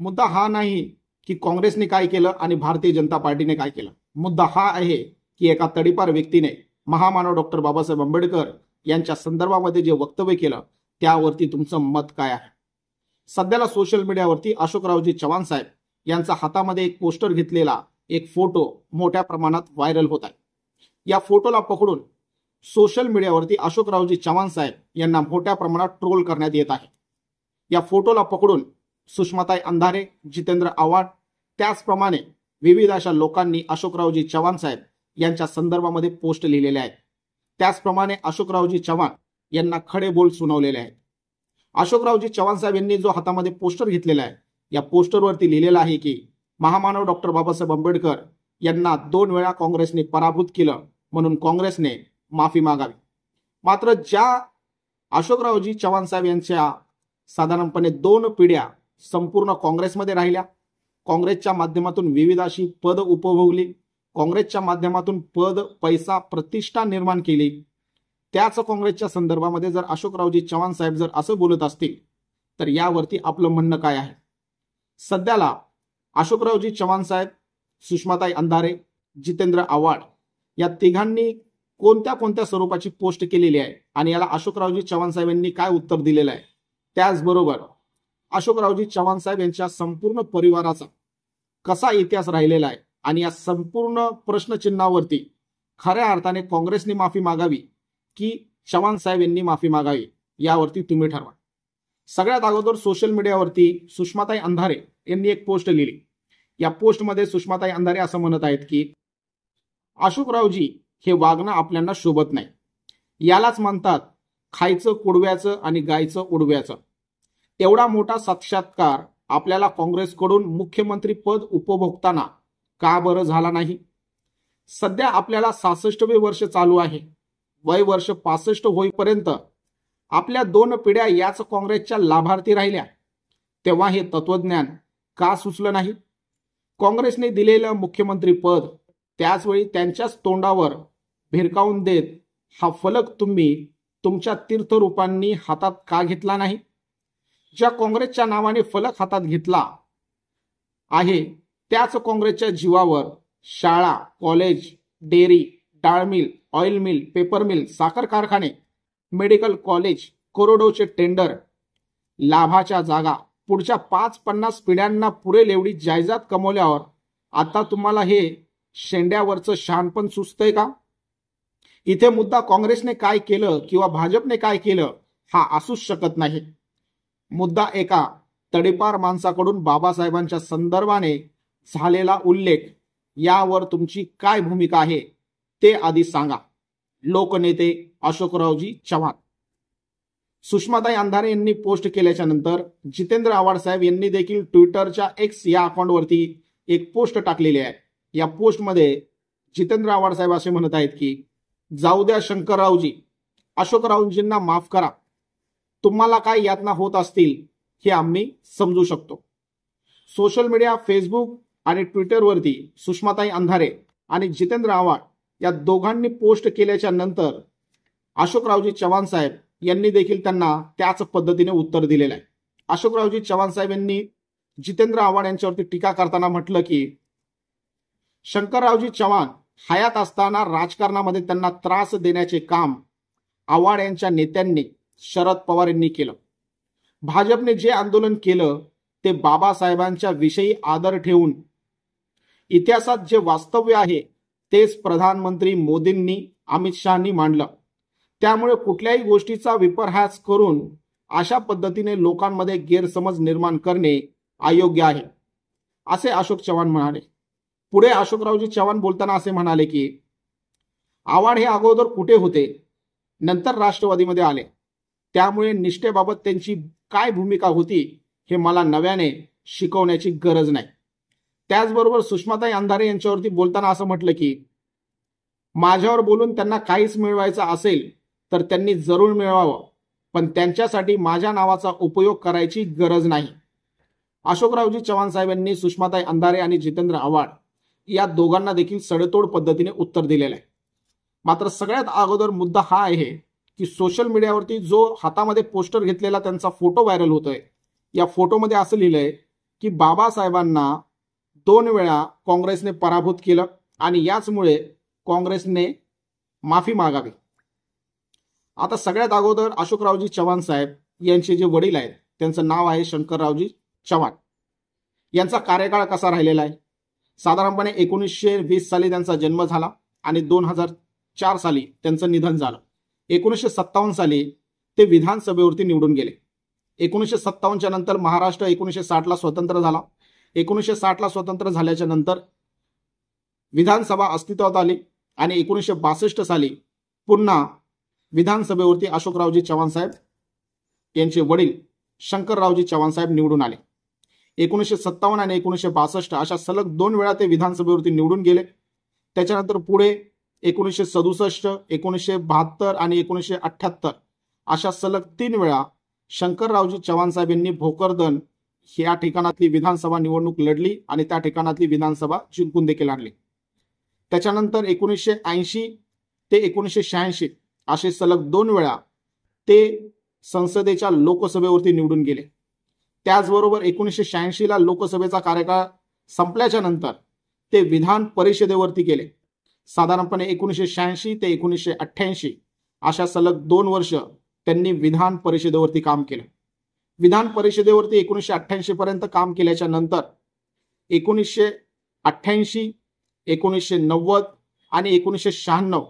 मुद्दा हा नाही की काँग्रेसने काय केलं आणि भारतीय जनता पार्टीने काय केलं. मुद्दा हा आहे की एका तडीपार व्यक्तीने महामानव डॉक्टर बाबासाहेब आंबेडकर यांच्या संदर्भामध्ये जे वक्तव्य केलं त्यावरती तुमचं मत काय आहे. सध्याला सोशल मीडियावरती अशोकरावजी चव्हाण साहेब यांचा हातामध्ये एक पोस्टर घेतलेला एक फोटो मोठ्या प्रमाणात व्हायरल होत आहे. या फोटोला पकडून सोशल मीडियावरती अशोकरावजी चव्हाण साहेब यांना मोठ्या प्रमाणात ट्रोल करण्यात येत आहे. या फोटोला पकडून सुषमाताई अंधारे, जितेंद्र आव्हाड त्याचप्रमाणे विविध अशा लोकांनी अशोकरावजी चव्हाण साहेब यांच्या संदर्भामध्ये पोस्ट लिहिलेले आहेत. त्याचप्रमाणे अशोकरावजी चव्हाण यांना खडे बोल सुनावलेले आहेत. अशोकरावजी चव्हाण साहेब यांनी जो हातामध्ये पोस्टर घेतलेला आहे या पोस्टरवरती लिहिलेलं आहे की महामानव डॉक्टर बाबासाहेब आंबेडकर यांना 2 वेळा काँग्रेसने पराभूत केलं म्हणून काँग्रेसने माफी मागावी. मात्र ज्या अशोकरावजी चव्हाण साहेब यांच्या साधारणपणे 2 पिढ्या संपूर्ण काँग्रेसमध्ये राहिल्या, काँग्रेसच्या माध्यमातून विविध अशी पद उपभोगली, काँग्रेसच्या माध्यमातून पद, पैसा, प्रतिष्ठा निर्माण केली, त्याच काँग्रेसच्या संदर्भामध्ये जर अशोकरावजी चव्हाण साहेब जर असं बोलत असतील तर यावरती आपलं म्हणणं काय आहे. सध्याला अशोकरावजी चव्हाण साहेब, सुषमाताई अंधारे, जितेंद्र आव्हाड या तिघांनी कोणत्या कोणत्या स्वरूपाची पोस्ट केलेली आहे आणि याला अशोकरावजी चव्हाण साहेब यांनी काय उत्तर दिलेलं आहे. त्याचबरोबर अशोकरावजी चव्हाण साहेब यांच्या संपूर्ण परिवाराचा कसा इतिहास राहिलेला आहे आणि या संपूर्ण प्रश्नचिन्हावरती खऱ्या अर्थाने काँग्रेसने माफी मागावी की चव्हाण साहेब यांनी माफी मागावी यावरती तुम्ही ठरवा. सगळ्यात अगोदर सोशल मीडियावरती सुषमाताई अंधारे यांनी एक पोस्ट लिहिली. या पोस्टमध्ये सुषमाताई अंधारे असं म्हणत आहेत की अशोकरावजी हे वागणं आपल्याला शोभत नाही. यालाच म्हणतात खायचं कुडव्याचं आणि गायचं उडव्याचं. एवढा मोठा साक्षात्कार आपल्याला काँग्रेसकडून मुख्यमंत्री पद उपभोगताना का बरं झाला नाही. सध्या आपल्याला 66वे वर्ष चालू आहे. वय वर्ष 65 होईपर्यंत आपल्या 2 पिढ्या याच काँग्रेसच्या लाभार्थी राहिल्या. तेव्हा हे तत्वज्ञान का सुचलं नाही. काँग्रेसने दिलेलं मुख्यमंत्री पद त्याचवेळी त्यांच्याच तोंडावर भिरकावून देत हा फलक तुम्ही तुमच्या तीर्थरूपांनी हातात का घेतला नाही. ज्या काँग्रेसच्या नावाने फलक हातात घेतला आहे त्याच काँग्रेसच्या जीवावर शाळा, कॉलेज, डेअरी, डाळ mill, oil mill, paper mill, साखर कारखाने, मेडिकल कॉलेज, करोडोचे टेंडर, लाभाच्या जागा, पुढच्या 5-50 पिढ्यांना पुरेल एवढी जायदाद कमवल्यावर आता तुम्हाला हे शेंड्यावरचं शहाणपण सुचतंय का. इथे मुद्दा काँग्रेसने काय केलं किंवा भाजपने काय केलं हा असूच शकत नाही. मुद्दा एका तडीपार माणसाकडून बाबासाहेबांच्या संदर्भाने झालेला उल्लेख यावर तुमची काय भूमिका आहे ते आधी सांगा. लोकनेते अशोकरावजी चव्हाण. सुषमाताई अंधारे यांनी पोस्ट केल्याच्या नंतर जितेंद्र आव्हाड साहेब यांनी देखील ट्विटरच्या एक्स या अकाउंटवरती एक पोस्ट टाकलेली आहे. या पोस्टमध्ये जितेंद्र आव्हाड साहेब असे म्हणत आहेत की जाऊ द्या शंकररावजी, अशोकरावजींना माफ करा. तुम्हाला काय यातना होत असतील हे आम्ही समजू शकतो. सोशल मीडिया, फेसबुक आणि ट्विटरवरती सुषमाताई अंधारे आणि जितेंद्र आव्हाड या दोघांनी पोस्ट केल्याच्या नंतर अशोकरावजी चव्हाण साहेब यांनी देखील त्यांना त्याच पद्धतीने उत्तर दिलेलं आहे. अशोकरावजी चव्हाण साहेब यांनी जितेंद्र आव्हाड यांच्यावरती टीका करताना म्हटलं की शंकररावजी चव्हाण हयात असताना राजकारणामध्ये त्यांना त्रास देण्याचे काम आव्हाड यांच्या नेत्यांनी शरद पवार यांनी केलं. भाजपने जे आंदोलन केलं ते बाबासाहेबांच्या विषयी आदर ठेवून इतिहासात जे वास्तव्य आहे तेच प्रधानमंत्री मोदींनी, अमित शहानी मांडलं. त्यामुळे कुठल्याही गोष्टीचा विपर्यास करून अशा पद्धतीने लोकांमध्ये गैरसमज निर्माण करणे अयोग्य आहे असे अशोक चव्हाण म्हणाले. पुढे अशोकरावजी चव्हाण बोलताना असे म्हणाले की आव्हाड हे अगोदर कुठे होते, नंतर राष्ट्रवादीमध्ये आले, त्यामुळे निष्ठेबाबत त्यांची काय भूमिका होती हे मला नव्याने शिकवण्याची गरज नाही. त्याचबरोबर सुषमाताई अंधारे यांच्यावरती बोलताना असं म्हटलं की माझ्यावर बोलून त्यांना काहीच मिळवायचं असेल तर त्यांनी जरूर मिळवावं, पण त्यांच्यासाठी माझ्या नावाचा उपयोग करायची गरज नाही. अशोकरावजी चव्हाण साहेब यांनी सुषमाताई अंधारे आणि जितेंद्र आव्हाड या दोघांना देखील सडेतोड पद्धतीने उत्तर दिलेलं आहे. मात्र सगळ्यात अगोदर मुद्दा हा आहे की सोशल मीडियावरती जो हातामध्ये पोस्टर घेतलेला त्यांचा फोटो व्हायरल होतोय, या फोटोमध्ये असं लिहिलंय की बाबासाहेबांना 2 वेळा काँग्रेसने पराभूत केलं आणि याचमुळे काँग्रेसने माफी मागावी. आता सगळ्यात अगोदर अशोकरावजी चव्हाण साहेब यांचे जे वडील आहेत त्यांचं नाव आहे शंकररावजी चव्हाण. यांचा कार्यकाळ कसा राहिलेला आहे? साधारणपणे 1920 साली त्यांचा जन्म झाला आणि 2004 साली त्यांचं निधन झालं. 1957 साली ते विधानसभेवरती निवडून गेले. 1957च्या नंतर महाराष्ट्र 1960ला स्वतंत्र झाला. 1960ला स्वतंत्र झाल्याच्या नंतर विधानसभा अस्तित्वात आली आणि 1962 साली पुन्हा विधानसभेवरती अशोकरावजी चव्हाण साहेब यांचे वडील शंकररावजी चव्हाण साहेब निवडून आले. 1957 आणि 1962 अशा सलग 2 वेळा ते विधानसभेवरती निवडून गेले. त्याच्यानंतर पुढे 1967, 1972 आणि 1978 अशा सलग 3 वेळा शंकररावजी चव्हाण साहेब यांनी भोकरदन या ठिकाणातली विधानसभा निवडणूक लढली आणि त्या ठिकाणातली विधानसभा जिंकून देखील आणली. त्याच्यानंतर 1980 ते 1986 असे सलग 2 वेळा ते संसदेच्या लोकसभेवरती निवडून गेले. त्याचबरोबर 1986ला लोकसभेचा कार्यकाळ संपल्याच्या नंतर ते विधान परिषदेवरती गेले. साधारणपणे 1986 ते 1988 अशा सलग 2 वर्ष त्यांनी विधान परिषदेवरती काम केलं. विधान परिषदेवरती 1988 पर्यंत काम केल्याच्या नंतर 1988, 1990 आणि 1996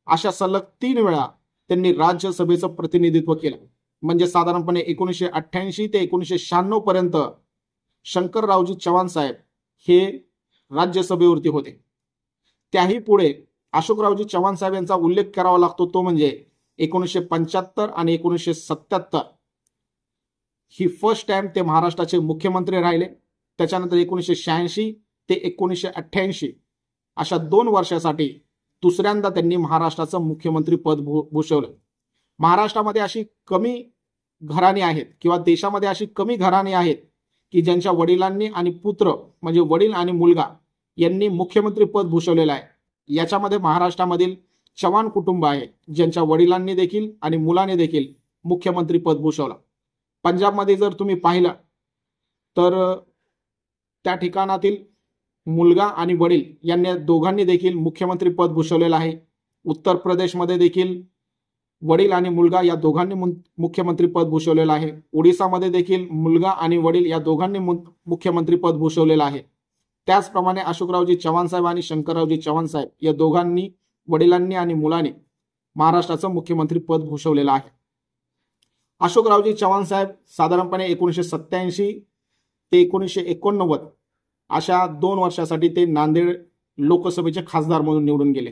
अशा सलग 3 वेळा त्यांनी राज्यसभेचं प्रतिनिधित्व केलं. म्हणजे साधारणपणे 1988 ते 1996 पर्यंत शंकररावजी चव्हाण साहेब हे राज्यसभेवरती होते. त्याही पुढे अशोकरावजी चव्हाण साहेब यांचा उल्लेख करावा लागतो तो म्हणजे 1975 आणि 1977 ही फर्स्ट टाइम ते महाराष्ट्राचे मुख्यमंत्री राहिले. त्याच्यानंतर 1986 ते 1988 अशा 2 वर्षासाठी दुसऱ्यांदा त्यांनी महाराष्ट्राचं मुख्यमंत्री पद भूषवलं. महाराष्ट्रामध्ये अशी कमी घराणी आहेत किंवा देशामध्ये अशी कमी घराणी आहेत की ज्यांच्या वडिलांनी आणि पुत्र म्हणजे वडील आणि मुलगा यांनी मुख्यमंत्री पद भूषवलेलं आहे. याच्यामध्ये महाराष्ट्रामधील चव्हाण कुटुंब आहे ज्यांच्या वडिलांनी देखील आणि मुलाने देखील मुख्यमंत्री पद भूषवलं. पंजाबमध्ये जर तुम्ही पाहिलं तर त्या ठिकाणातील मुलगा आणि वडील यांनी दोघांनी देखील मुख्यमंत्री पद भूषवलेलं आहे. उत्तर प्रदेशमध्ये देखील वडील आणि मुलगा या दोघांनी मुख्यमंत्री पद भूषवलेलं आहे. ओडिसामध्ये देखील मुलगा आणि वडील या दोघांनी मुख्यमंत्री पद भूषवलेलं आहे. त्याचप्रमाणे अशोकरावजी चव्हाण साहेब आणि शंकररावजी चव्हाण साहेब या दोघांनी वडिलांनी आणि मुलाने महाराष्ट्राचं मुख्यमंत्री पद भूषवलेलं आहे. अशोकरावजी चव्हाण साहेब साधारणपणे 1987 ते 1989 अशा 2 वर्षासाठी ते नांदेड लोकसभेचे खासदार म्हणून निवडून गेले.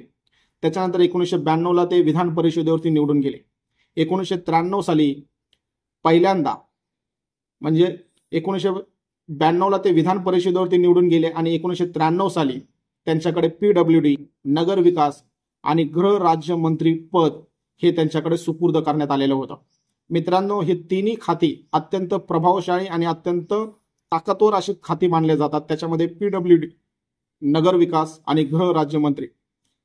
त्याच्यानंतर 1992ला ते विधान परिषदेवरती निवडून गेले. 1993 साली पहिल्यांदा म्हणजे 1992ला ते विधान परिषदेवरती निवडून गेले आणि 1993 साली त्यांच्याकडे PWD, नगर विकास आणि गृह राज्यमंत्री पद हे त्यांच्याकडे सुपूर्द करण्यात आलेलं होतं. मित्रांनो, हे तिन्ही खाती अत्यंत प्रभावशाली आणि अत्यंत ताकदवर अशी खाती मानले जातात. त्याच्यामध्ये PWD, नगर विकास आणि गृह राज्यमंत्री.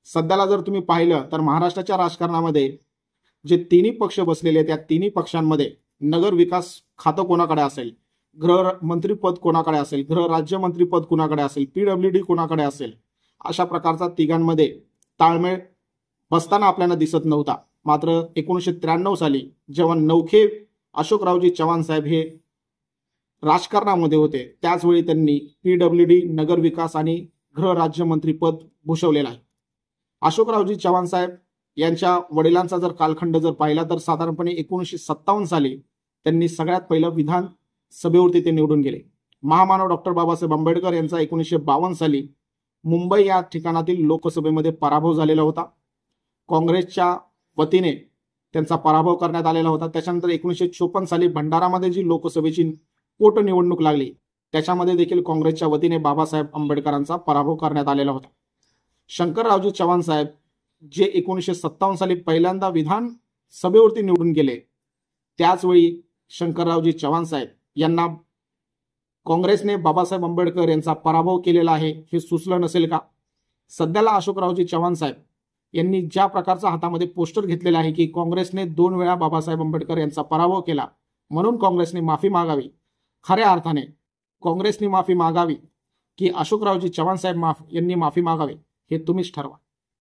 सध्याला जर तुम्ही पाहिलं तर महाराष्ट्राच्या राजकारणामध्ये जे तिन्ही पक्ष बसलेले त्या तिन्ही पक्षांमध्ये नगर विकास खातं कोणाकडे असेल, गृह मंत्री पद कोणाकडे असेल, गृह राज्यमंत्री पद कोणाकडे असेल, PWD कोणाकडे असेल, अशा प्रकारचा तिघांमध्ये ताळमेळ बसताना आपल्याला दिसत नव्हता. मात्र 1993 साली जेव्हा नवखे अशोकरावजी चव्हाण साहेब हे राजकारणामध्ये होते त्याचवेळी त्यांनी PWD, नगर विकास आणि गृह राज्यमंत्री पद भूषवलेलं आहे. अशोकरावजी चव्हाण साहेब यांच्या वडिलांचा जर कालखंड जर पाहिला तर साधारणपणे 1957 साली त्यांनी सगळ्यात पहिलं विधानसभेवरती ते निवडून गेले. महामानव डॉक्टर बाबासाहेब आंबेडकर यांचा 1952 साली मुंबई या ठिकाणातील लोकसभेमध्ये पराभव झालेला होता. काँग्रेसच्या वतीने त्यांचा पराभव करण्यात आलेला होता. त्याच्यानंतर 1954 साली भंडारामध्ये जी लोकसभेची पोटनिवडणूक लागली त्याच्यामध्ये देखील काँग्रेसच्या वतीने बाबासाहेब आंबेडकरांचा पराभव करण्यात आलेला होता. शंकररावजी चव्हाण साहेब जे 1957 साली पहिल्यांदा विधानसभेवरती निवडून गेले त्याचवेळी शंकररावजी चव्हाण साहेब यांना काँग्रेसने बाबासाहेब आंबेडकर यांचा पराभव केलेला आहे हे सुचलं नसेल का? सध्याला अशोकरावजी चव्हाण साहेब यांनी ज्या प्रकारचा हातामध्ये पोस्टर घेतलेला आहे की काँग्रेसने 2 वेळा बाबासाहेब आंबेडकर यांचा पराभव केला म्हणून काँग्रेसने माफी मागावी, खऱ्या अर्थाने काँग्रेसनी माफी मागावी की अशोकरावजी चव्हाण साहेब यांनी माफी मागावी हे तुम्हीच ठरवा.